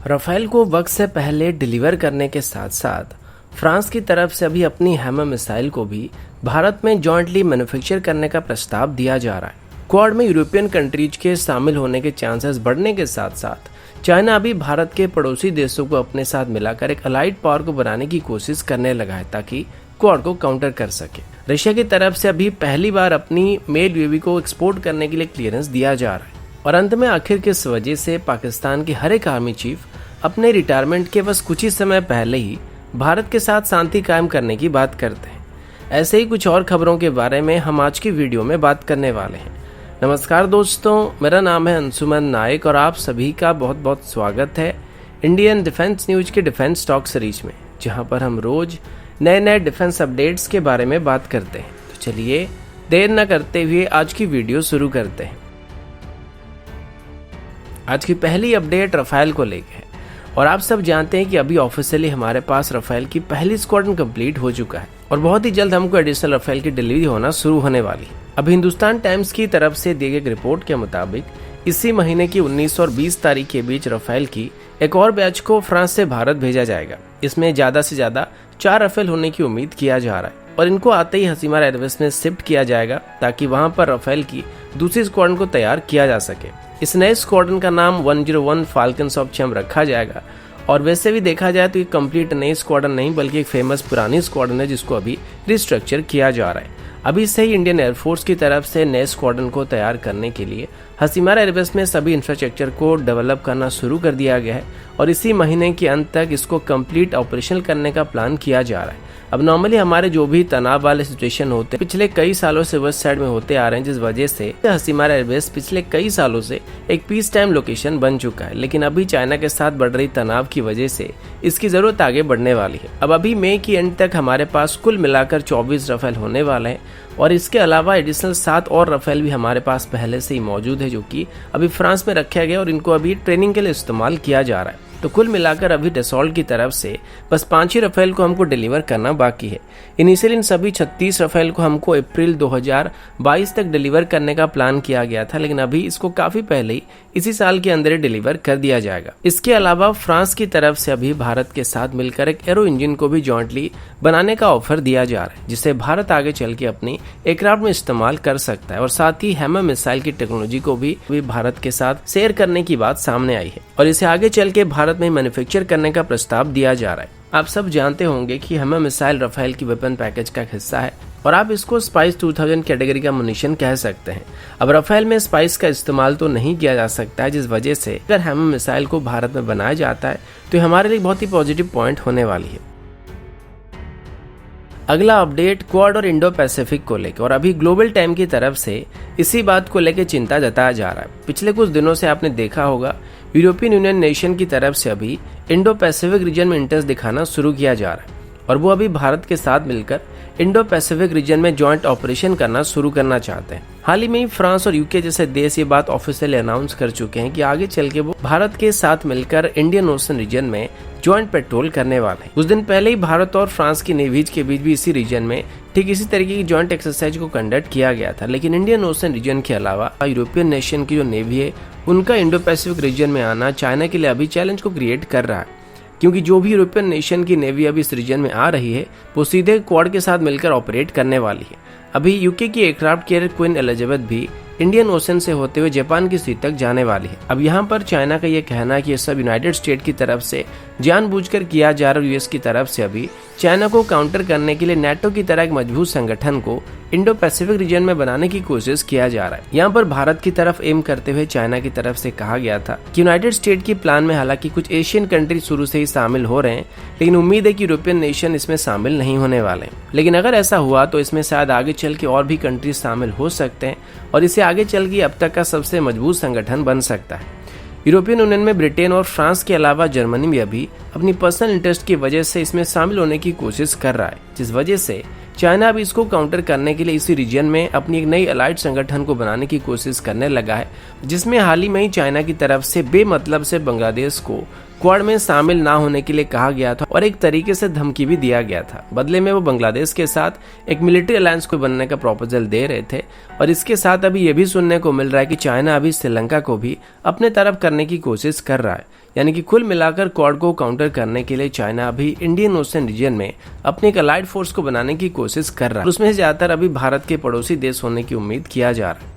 Rafale को वक्त से पहले डिलीवर करने के साथ साथ फ्रांस की तरफ से अभी अपनी हैमर मिसाइल को भी भारत में जॉइंटली मैन्युफैक्चर करने का प्रस्ताव दिया जा रहा है। क्वाड में यूरोपियन कंट्रीज के शामिल होने के चांसेस बढ़ने के साथ साथ चाइना अभी भारत के पड़ोसी देशों को अपने साथ मिलाकर एक अलाइड पावर को बनाने की कोशिश करने लगा है ताकि क्वाड को काउंटर कर सके। रशिया की तरफ से अभी पहली बार अपनी मेड यूएवी को एक्सपोर्ट करने के लिए क्लियरेंस दिया जा रहा है और अंत में आखिर किस वजह से पाकिस्तान के हर एक आर्मी चीफ अपने रिटायरमेंट के बस कुछ ही समय पहले ही भारत के साथ शांति कायम करने की बात करते हैं। ऐसे ही कुछ और खबरों के बारे में हम आज की वीडियो में बात करने वाले हैं। नमस्कार दोस्तों, मेरा नाम है अंशुमन नायक और आप सभी का बहुत बहुत स्वागत है इंडियन डिफेंस न्यूज के डिफेंस टॉक सीरीज में, जहां पर हम रोज नए नए डिफेंस अपडेट्स के बारे में बात करते हैं। तो चलिए देर न करते हुए आज की वीडियो शुरू करते हैं। आज की पहली अपडेट राफेल को लेकर है और आप सब जानते हैं कि अभी ऑफिशियली हमारे पास राफेल की पहली स्क्वाड्रन कंप्लीट हो चुका है और बहुत ही जल्द हमको एडिशनल राफेल की डिलीवरी होना शुरू होने वाली है। अब हिंदुस्तान टाइम्स की तरफ से दी गई रिपोर्ट के मुताबिक इसी महीने की 19 और 20 तारीख के बीच राफेल की एक और बैच को फ्रांस से भारत भेजा जाएगा। इसमें ज्यादा से ज्यादा 4 राफेल होने की उम्मीद किया जा रहा है और इनको आते ही हसीमा एयरबेस में शिफ्ट किया जाएगा ताकि वहां पर राफेल की दूसरी स्क्वाड्रन को तैयार किया जा सके। इस नए स्क्वाड्रन का नाम 101 फाल्कन्स ऑफ चैम रखा जाएगा और वैसे भी देखा जाए तो ये कंप्लीट नई स्क्वाड्रन नहीं बल्कि एक फेमस पुरानी स्क्वाड्रन है जिसको अभी रिस्ट्रक्चर किया जा रहा है। अभी से ही इंडियन एयरफोर्स की तरफ से नए स्क्वाड्रन को तैयार करने के लिए हसीमा एयरबेस में सभी इंफ्रास्ट्रक्चर को डेवलप करना शुरू कर दिया गया है और इसी महीने के अंत तक इसको कंप्लीट ऑपरेशनल करने का प्लान किया जा रहा है। अब नॉर्मली हमारे जो भी तनाव वाले सिचुएशन होते हैं पिछले कई सालों से वेस्ट साइड में होते आ रहे हैं, जिस वजह से हसीमा एयरबेस पिछले कई सालों से एक पीस टाइम लोकेशन बन चुका है। लेकिन अभी चाइना के साथ बढ़ रही तनाव की वजह से इसकी जरूरत आगे बढ़ने वाली है। अब अभी मई की एंड तक हमारे पास कुल मिलाकर 24 राफेल होने वाले हैं और इसके अलावा एडिशनल 7 और राफेल भी हमारे पास पहले से ही मौजूद है जो कि अभी फ्रांस में रखा गया और इनको अभी ट्रेनिंग के लिए इस्तेमाल किया जा रहा है। तो कुल मिलाकर अभी डसॉल्ट की तरफ से बस 5 ही राफेल को हमको डिलीवर करना बाकी है। इनिशियल इन सभी 36 राफेल को हमको अप्रैल 2022 तक डिलीवर करने का प्लान किया गया था, लेकिन अभी इसको काफी पहले ही इसी साल के अंदर डिलीवर कर दिया जाएगा। इसके अलावा फ्रांस की तरफ से अभी भारत के साथ मिलकर एक एरो इंजन को भी जॉइंटली बनाने का ऑफर दिया जा रहा है जिसे भारत आगे चल के अपनी एयरक्राफ्ट में इस्तेमाल कर सकता है और साथ ही हैमर मिसाइल की टेक्नोलॉजी को भी भारत के साथ शेयर करने की बात सामने आई है और इसे आगे चल के भारत में मैन्युफैक्चर करने का प्रस्ताव दिया जा रहा है। आप सब जानते होंगे कि हैमर मिसाइल राफेल की वेपन पैकेज का हिस्सा है और आप इसको स्पाइस 2000 कैटेगरी का मुनिशन कह सकते हैं। अब राफेल में स्पाइस का इस्तेमाल तो नहीं किया जा सकता है, जिस वजह से अगर हैमर मिसाइल को भारत में बनाया जाता है तो ये हमारे लिए बहुत ही पॉजिटिव पॉइंट होने वाली है। अगला अपडेट क्वाड और इंडो पैसिफिक को लेकर और अभी ग्लोबल टाइम की तरफ से इसी बात को लेकर चिंता जताया जा रहा है। पिछले कुछ दिनों से आपने देखा होगा यूरोपियन यूनियन नेशन की तरफ से अभी इंडो पैसिफिक रीजन में इंटरेस्ट दिखाना शुरू किया जा रहा है और वो अभी भारत के साथ मिलकर इंडो पैसिफिक रीजन में जॉइंट ऑपरेशन करना शुरू करना चाहते हैं। हाल ही में फ्रांस और यूके जैसे देश ये बात ऑफिशियली अनाउंस कर चुके हैं कि आगे चल के वो भारत के साथ मिलकर इंडियन ओशन रीजन में जॉइंट पेट्रोल करने वाले हैं। कुछ दिन पहले ही भारत और फ्रांस की नेवीज के बीच भी इसी रीजन में ठीक इसी तरीके की जॉइंट एक्सरसाइज को कंडक्ट किया गया था, लेकिन इंडियन ओशन रीजन के अलावा यूरोपियन नेशन की जो नेवी है उनका इंडो पैसिफिक रीजन में आना चाइना के लिए अभी चैलेंज को क्रिएट कर रहा है, क्योंकि जो भी यूरोपियन नेशन की नेवी अभी इस रीजन में आ रही है वो सीधे क्वाड के साथ मिलकर ऑपरेट करने वाली है। अभी यूके की एयरक्राफ्ट कैरियर क्वीन एलिजाबेथ भी इंडियन ओशन से होते हुए जापान की सी तक जाने वाली है। अब यहाँ पर चाइना का ये कहना है कि ये सब यूनाइटेड स्टेट की तरफ से जानबूझकर किया जा रहा है। यूएस की तरफ से अभी चाइना को काउंटर करने के लिए नाटो की तरह एक मजबूत संगठन को इंडो पैसिफिक रीजन में बनाने की कोशिश किया जा रहा है। यहाँ पर भारत की तरफ एम करते हुए चाइना की तरफ से कहा गया था कि यूनाइटेड स्टेट की प्लान में हालांकि कुछ एशियन कंट्री शुरू से ही शामिल हो रहे हैं, लेकिन उम्मीद है कि यूरोपियन नेशन इसमें शामिल नहीं होने वाले हैं। लेकिन अगर ऐसा हुआ तो इसमें शायद आगे चल के और भी कंट्री शामिल हो सकते हैं और इसे आगे चल के अब तक का सबसे मजबूत संगठन बन सकता है। यूरोपियन यूनियन में ब्रिटेन और फ्रांस के अलावा जर्मनी भी अभी अपनी पर्सनल इंटरेस्ट की वजह से इसमें शामिल होने की कोशिश कर रहा है, जिस वजह से चाइना अब इसको काउंटर करने के लिए इसी रीजन में अपनी एक नई अलाइड संगठन को बनाने की कोशिश करने लगा है, जिसमें हाल ही में ही चाइना की तरफ से बेमतलब से बांग्लादेश को क्वाड में शामिल ना होने के लिए कहा गया था और एक तरीके से धमकी भी दिया गया था। बदले में वो बांग्लादेश के साथ एक मिलिट्री अलायंस को बनने का प्रपोजल दे रहे थे और इसके साथ अभी ये भी सुनने को मिल रहा है कि चाइना अभी श्रीलंका को भी अपने तरफ करने की कोशिश कर रहा है। यानी कि कुल मिलाकर क्वाड को काउंटर करने के लिए चाइना अभी इंडियन ओशन रीजन में अपनी एक अलाइड फोर्स को बनाने की कोशिश कर रहा है। उसमें ज्यादातर अभी भारत के पड़ोसी देश होने की उम्मीद किया जा रहा है।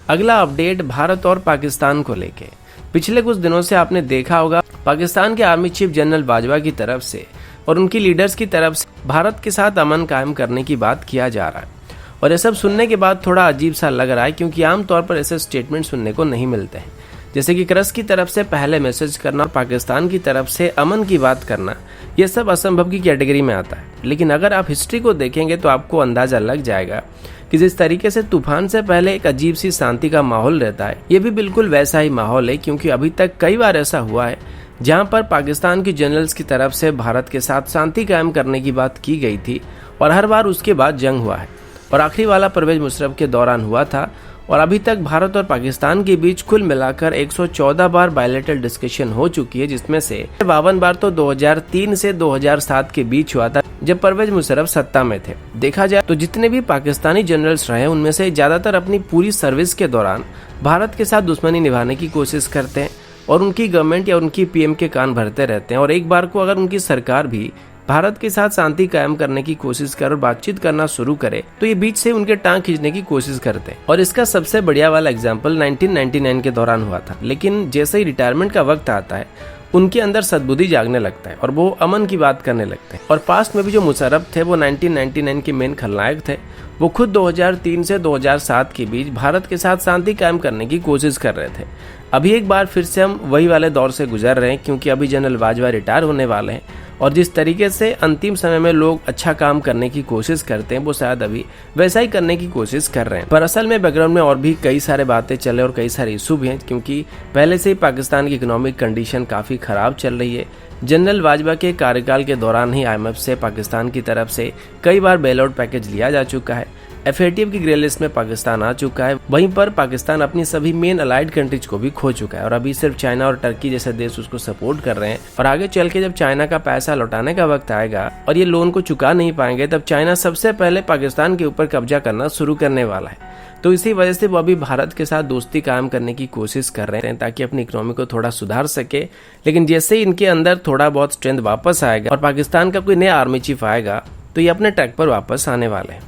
अगला अपडेट भारत और पाकिस्तान को लेके। पिछले कुछ दिनों से आपने देखा होगा पाकिस्तान के आर्मी चीफ जनरल बाजवा की तरफ से और उनकी लीडर्स की तरफ से भारत के साथ अमन कायम करने की बात किया जा रहा है। और ये सब सुनने के बाद थोड़ा अजीब सा लग रहा है, क्योंकि आमतौर पर ऐसे स्टेटमेंट सुनने को नहीं मिलते हैं। जैसे कि करस की तरफ से पहले मैसेज करना और पाकिस्तान की तरफ से अमन की बात करना, ये सब असंभव की कैटेगरी में आता है। लेकिन अगर आप हिस्ट्री को देखेंगे तो आपको अंदाजा लग जाएगा कि जिस तरीके से तूफान से पहले एक अजीब सी शांति का माहौल रहता है, ये भी बिल्कुल वैसा ही माहौल है। क्योंकि अभी तक कई बार ऐसा हुआ है जहां पर पाकिस्तान की जनरल्स की तरफ से भारत के साथ शांति कायम करने की बात की गई थी और हर बार उसके बाद जंग हुआ है। और आखिरी वाला परवेज मुशर्रफ के दौरान हुआ था। और अभी तक भारत और पाकिस्तान के बीच कुल मिलाकर 114 बार बायलैटरल डिस्कशन हो चुकी है, जिसमें से 52 बार तो 2003 से 2007 के बीच हुआ था, जब परवेज मुशर्रफ सत्ता में थे। देखा जाए तो जितने भी पाकिस्तानी जनरल्स रहे उनमें से ज्यादातर अपनी पूरी सर्विस के दौरान भारत के साथ दुश्मनी निभाने की कोशिश करते हैं और उनकी गवर्नमेंट या उनकी पीएम के कान भरते रहते हैं। और एक बार को अगर उनकी सरकार भी भारत के साथ शांति कायम करने की कोशिश कर और बातचीत करना शुरू करे तो ये बीच से उनके टांग खींचने की कोशिश करते हैं। और इसका सबसे बढ़िया वाला एग्जाम्पल 1999 के दौरान हुआ था। लेकिन जैसे ही रिटायरमेंट का वक्त आता है उनके अंदर सद्बुद्धि जागने लगता है और वो अमन की बात करने लगते हैं। और पास्ट में भी जो मुशर्रफ थे वो 1999 के मेन खलनायक थे। वो खुद 2003 से 2007 के बीच भारत के साथ शांति कायम करने की कोशिश कर रहे थे। अभी एक बार फिर से हम वही वाले दौर से गुजर रहे हैं, क्योंकि अभी जनरल बाजवा रिटायर होने वाले हैं और जिस तरीके से अंतिम समय में लोग अच्छा काम करने की कोशिश करते हैं वो शायद अभी वैसा ही करने की कोशिश कर रहे हैं। पर असल में बैकग्राउंड में और भी कई सारे बातें चले और कई सारे इशू भी हैं, क्योंकि पहले से ही पाकिस्तान की इकोनॉमिक कंडीशन काफ़ी ख़राब चल रही है। जनरल बाजवा के कार्यकाल के दौरान ही IMF से पाकिस्तान की तरफ से कई बार बेल आउट पैकेज लिया जा चुका है। FATF की ग्रे लिस्ट में पाकिस्तान आ चुका है। वहीं पर पाकिस्तान अपनी सभी मेन अलाइड कंट्रीज को भी खो चुका है और अभी सिर्फ चाइना और टर्की जैसे देश उसको सपोर्ट कर रहे हैं। और आगे चल के जब चाइना का पैसा लौटाने का वक्त आएगा और ये लोन को चुका नहीं पाएंगे, तब चाइना सबसे पहले पाकिस्तान के ऊपर कब्जा करना शुरू करने वाला है। तो इसी वजह से वो अभी भारत के साथ दोस्ती कायम करने की कोशिश कर रहे हैं ताकि अपनी इकोनॉमी को थोड़ा सुधार सके। लेकिन जैसे ही इनके अंदर थोड़ा बहुत स्ट्रेंथ वापस आएगा और पाकिस्तान का कोई नया आर्मी चीफ आएगा तो ये अपने ट्रैक पर वापस आने वाले हैं।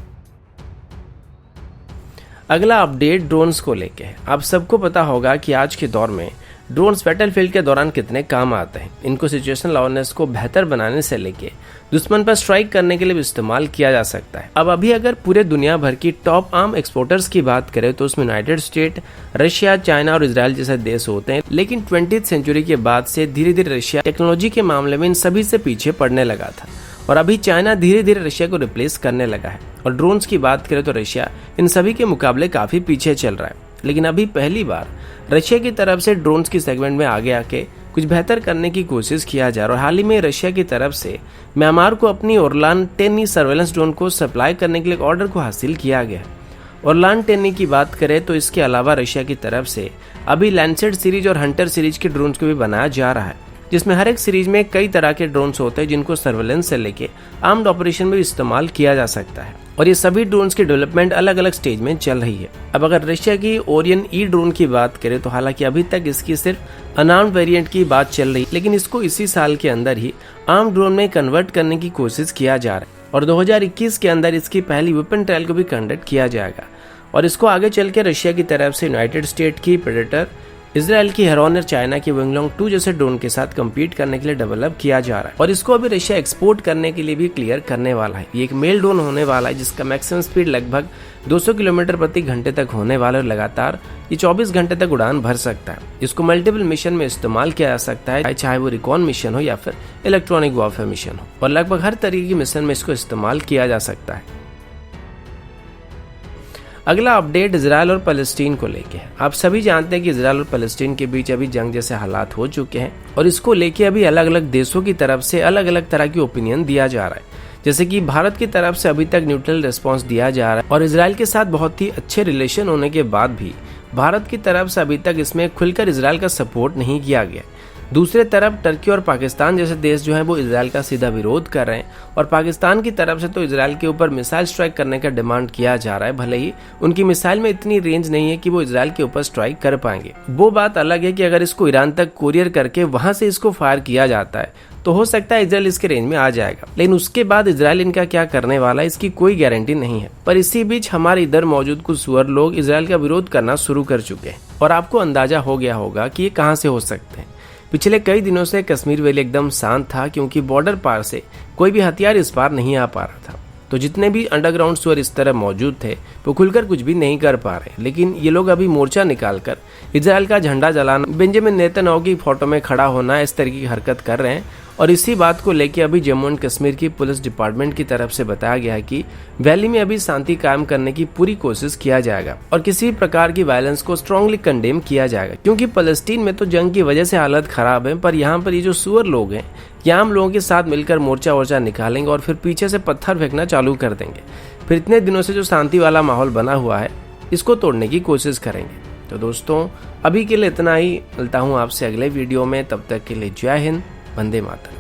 अगला अपडेट ड्रोन्स को लेके है। आप सबको पता होगा कि आज के दौर में ड्रोन्स बैटलफील्ड के दौरान कितने काम आते हैं। इनको सिचुएशनल अवेयरनेस को बेहतर बनाने से लेके दुश्मन पर स्ट्राइक करने के लिए भी इस्तेमाल किया जा सकता है। अब अभी अगर पूरे दुनिया भर की टॉप आर्म एक्सपोर्टर्स की बात करें तो उसमें यूनाइटेड स्टेट, रशिया, चाइना और इजराइल जैसे देश होते हैं। लेकिन 20th सेंचुरी के बाद से धीरे धीरे रशिया टेक्नोलॉजी के मामले में इन सभी से पीछे पड़ने लगा था और अभी चाइना धीरे धीरे रशिया को रिप्लेस करने लगा है। और ड्रोन्स की बात करें तो रशिया इन सभी के मुकाबले काफी पीछे चल रहा है। लेकिन अभी पहली बार रशिया की तरफ से ड्रोन्स की सेगमेंट में आगे आके कुछ बेहतर करने की कोशिश किया जा रहा है। और हाल ही में रशिया की तरफ से म्यांमार को अपनी ओरलान 10 सर्वेलेंस ड्रोन को सप्लाई करने के लिए ऑर्डर को हासिल किया गया। ओरलान 10 की बात करें तो इसके अलावा रशिया की तरफ से अभी लैंसेट सीरीज और हंटर सीरीज के ड्रोन्स को भी बनाया जा रहा है, जिसमें हर एक सीरीज में कई तरह के ड्रोन्स होते हैं जिनको सर्वेलेंस से लेके आर्म्ड ऑपरेशन में इस्तेमाल किया जा सकता है। और ये सभी ड्रोन्स की डेवलपमेंट अलग अलग स्टेज में चल रही है। अब अगर रशिया की ओरियन ई ड्रोन की बात करें तो हालांकि अभी तक इसकी सिर्फ अनआर्म्ड वेरिएंट की बात चल रही है, लेकिन इसको इसी साल के अंदर ही आर्म्ड ड्रोन में कन्वर्ट करने की कोशिश किया जा रहा है और 2021 के अंदर इसकी पहली वेपन ट्रायल को भी कंडक्ट किया जाएगा। और इसको आगे चल के रशिया की तरफ से यूनाइटेड स्टेट की प्रेडेटर, इजराइल की हेरॉन और चाइना की विंगलोंग 2 जैसे ड्रोन के साथ कम्पीट करने के लिए डेवलप किया जा रहा है। और इसको अभी रशिया एक्सपोर्ट करने के लिए भी क्लियर करने वाला है। ये एक मेल ड्रोन होने वाला है जिसका मैक्सिमम स्पीड लगभग 200 किलोमीटर प्रति घंटे तक होने वाला है और लगातार ये 24 घंटे तक उड़ान भर सकता है। इसको मल्टीपल मिशन में इस्तेमाल किया जा सकता है, चाहे वो रिकॉन मिशन हो या फिर इलेक्ट्रॉनिक वॉरफेयर मिशन हो, और लगभग हर तरीके की मिशन में इसको इस्तेमाल किया जा सकता है। अगला अपडेट इजराइल और पैलेस्टीन को लेके है। आप सभी जानते हैं कि इजराइल और पैलेस्टीन के बीच अभी जंग जैसे हालात हो चुके हैं और इसको लेके अभी अलग अलग देशों की तरफ से अलग अलग तरह की ओपिनियन दिया जा रहा है। जैसे कि भारत की तरफ से अभी तक न्यूट्रल रिस्पांस दिया जा रहा है और इजराइल के साथ बहुत ही अच्छे रिलेशन होने के बाद भी भारत की तरफ से अभी तक इसमें खुलकर इजराइल का सपोर्ट नहीं किया गया। दूसरे तरफ टर्की और पाकिस्तान जैसे देश जो है वो इजराइल का सीधा विरोध कर रहे हैं और पाकिस्तान की तरफ से तो इजराइल के ऊपर मिसाइल स्ट्राइक करने का डिमांड किया जा रहा है। भले ही उनकी मिसाइल में इतनी रेंज नहीं है कि वो इजराइल के ऊपर स्ट्राइक कर पाएंगे। वो बात अलग है कि अगर इसको ईरान तक कोरियर करके वहां से इसको फायर किया जाता है तो हो सकता है इजराइल इसके रेंज में आ जाएगा, लेकिन उसके बाद इजराइल इनका क्या करने वाला है इसकी कोई गारंटी नहीं है। पर इसी बीच हमारे इधर मौजूद कुछ सुअर लोग इजराइल का विरोध करना शुरू कर चुके हैं और आपको अंदाजा हो गया होगा कि ये कहां से हो सकते हैं। पिछले कई दिनों से कश्मीर वैली एकदम शांत था क्योंकि बॉर्डर पार से कोई भी हथियार इस पार नहीं आ पा रहा था, तो जितने भी अंडरग्राउंड सुअर इस तरह मौजूद थे वो खुलकर कुछ भी नहीं कर पा रहे। लेकिन ये लोग अभी मोर्चा निकालकर इजराइल का झंडा जलाना, बेंजामिन नेतन्याहू की फोटो में खड़ा होना, इस तरह की हरकत कर रहे हैं। और इसी बात को लेकर अभी जम्मू एंड कश्मीर की पुलिस डिपार्टमेंट की तरफ से बताया गया है कि वैली में अभी शांति कायम करने की पूरी कोशिश किया जाएगा और किसी प्रकार की वायलेंस को स्ट्रांगली कंडेम किया जाएगा, क्योंकि फलस्तीन में तो जंग की वजह से हालत खराब है। पर यहाँ पर ये जो सुअर लोग हैं ये आम लोगों के साथ मिलकर मोर्चा वोर्चा निकालेंगे और फिर पीछे से पत्थर फेंकना चालू कर देंगे। फिर इतने दिनों से जो शांति वाला माहौल बना हुआ है इसको तोड़ने की कोशिश करेंगे। तो दोस्तों अभी के लिए इतना ही, मिलता हूँ आपसे अगले वीडियो में, तब तक के लिए जय हिंद, वंदे मातरम।